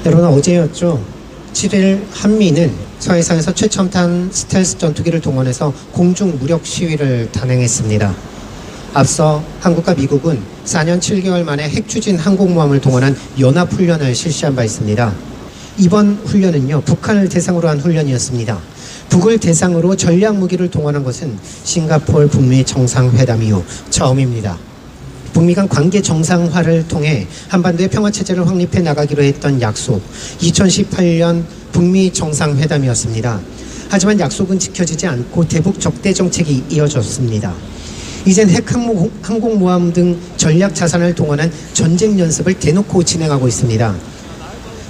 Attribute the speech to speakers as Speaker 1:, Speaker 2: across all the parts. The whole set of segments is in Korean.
Speaker 1: 여러분, 어제였죠. 7일 한미는 서해상에서 최첨단 스텔스 전투기를 동원해서 공중 무력 시위를 단행했습니다. 앞서 한국과 미국은 4년 7개월 만에 핵추진 항공모함을 동원한 연합훈련을 실시한 바 있습니다. 이번 훈련은요, 북한을 대상으로 한 훈련이었습니다. 북을 대상으로 전략무기를 동원한 것은 싱가포르 북미 정상회담 이후 처음입니다. 북미 간 관계 정상화를 통해 한반도의 평화체제를 확립해 나가기로 했던 약속, 2018년 북미 정상회담이었습니다. 하지만 약속은 지켜지지 않고 대북 적대 정책이 이어졌습니다. 이젠 핵 항공모함 등 전략 자산을 동원한 전쟁 연습을 대놓고 진행하고 있습니다.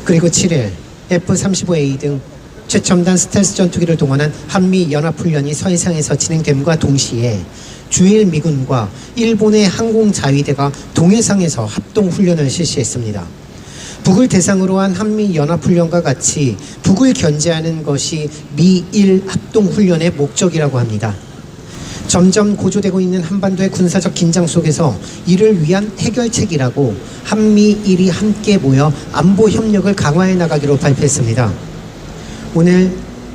Speaker 1: 그리고 7일 F-35A 등 최첨단 스텔스 전투기를 동원한 한미 연합훈련이 서해상에서 진행됨과 동시에 주일 미군과 일본의 항공자위대가 동해상에서 합동훈련을 실시했습니다. 북을 대상으로 한 한미 연합훈련과 같이 북을 견제하는 것이 미일 합동훈련의 목적이라고 합니다. 점점 고조되고 있는 한반도의 군사적 긴장 속에서 이를 위한 해결책이라고 한미일이 함께 모여 안보 협력을 강화해 나가기로 발표했습니다. 오늘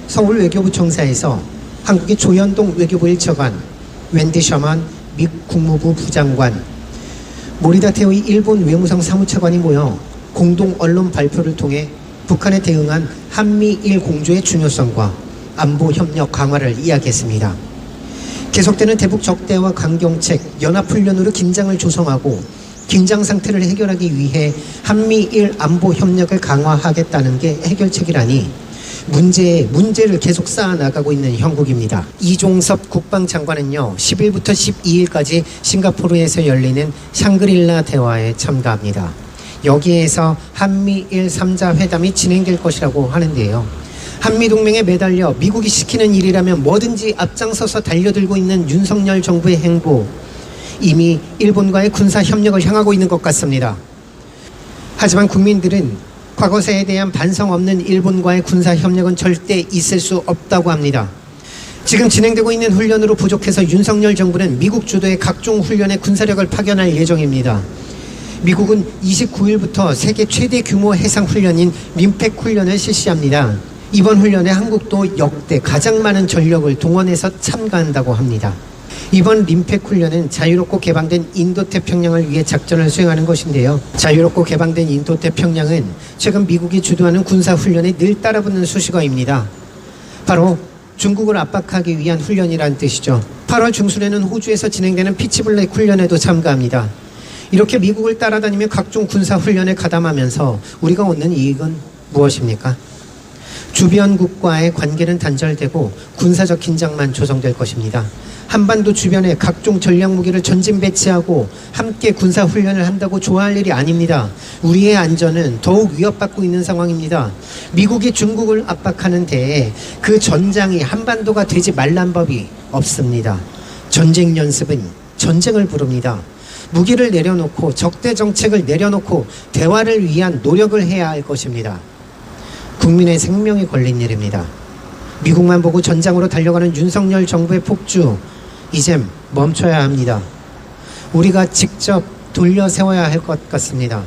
Speaker 1: 서울 외교부 청사에서 한국의 조현동 외교부 1차관, 웬디 셔먼 미 국무부 부장관, 모리다 테오이 일본 외무성 사무차관이 모여 공동 언론 발표를 통해 북한에 대응한 한미일 공조의 중요성과 안보 협력 강화를 이야기했습니다. 계속되는 대북 적대와 강경책, 연합훈련으로 긴장을 조성하고 긴장 상태를 해결하기 위해 한미일 안보 협력을 강화하겠다는 게 해결책이라니 문제를 계속 쌓아나가고 있는 형국입니다. 이종섭 국방장관은요, 10일부터 12일까지 싱가포르에서 열리는 샹그릴라 대화에 참가합니다. 여기에서 한미일 3자 회담이 진행될 것이라고 하는데요. 한미동맹에 매달려 미국이 시키는 일이라면 뭐든지 앞장서서 달려들고 있는 윤석열 정부의 행보, 이미 일본과의 군사협력을 향하고 있는 것 같습니다. 하지만 국민들은 과거사에 대한 반성 없는 일본과의 군사협력은 절대 있을 수 없다고 합니다. 지금 진행되고 있는 훈련으로 부족해서 윤석열 정부는 미국 주도의 각종 훈련에 군사력을 파견할 예정입니다. 미국은 29일부터 세계 최대 규모 해상훈련인 민팩 훈련을 실시합니다. 이번 훈련에 한국도 역대 가장 많은 전력을 동원해서 참가한다고 합니다. 이번 민팩 훈련은 자유롭고 개방된 인도태평양을 위해 작전을 수행하는 것인데요. 자유롭고 개방된 인도태평양은 최근 미국이 주도하는 군사훈련에 늘 따라붙는 수식어입니다. 바로 중국을 압박하기 위한 훈련이라는 뜻이죠. 8월 중순에는 호주에서 진행되는 피치블랙 훈련에도 참가합니다. 이렇게 미국을 따라다니며 각종 군사훈련에 가담하면서 우리가 얻는 이익은 무엇입니까? 주변국과의 관계는 단절되고 군사적 긴장만 조성될 것입니다. 한반도 주변에 각종 전략무기를 전진 배치하고 함께 군사훈련을 한다고 좋아할 일이 아닙니다. 우리의 안전은 더욱 위협받고 있는 상황입니다. 미국이 중국을 압박하는 데에 그 전장이 한반도가 되지 말란 법이 없습니다. 전쟁 연습은 전쟁을 부릅니다. 무기를 내려놓고 적대 정책을 내려놓고 대화를 위한 노력을 해야 할 것입니다. 국민의 생명이 걸린 일입니다. 미국만 보고 전장으로 달려가는 윤석열 정부의 폭주, 이젠 멈춰야 합니다. 우리가 직접 돌려 세워야 할 것 같습니다.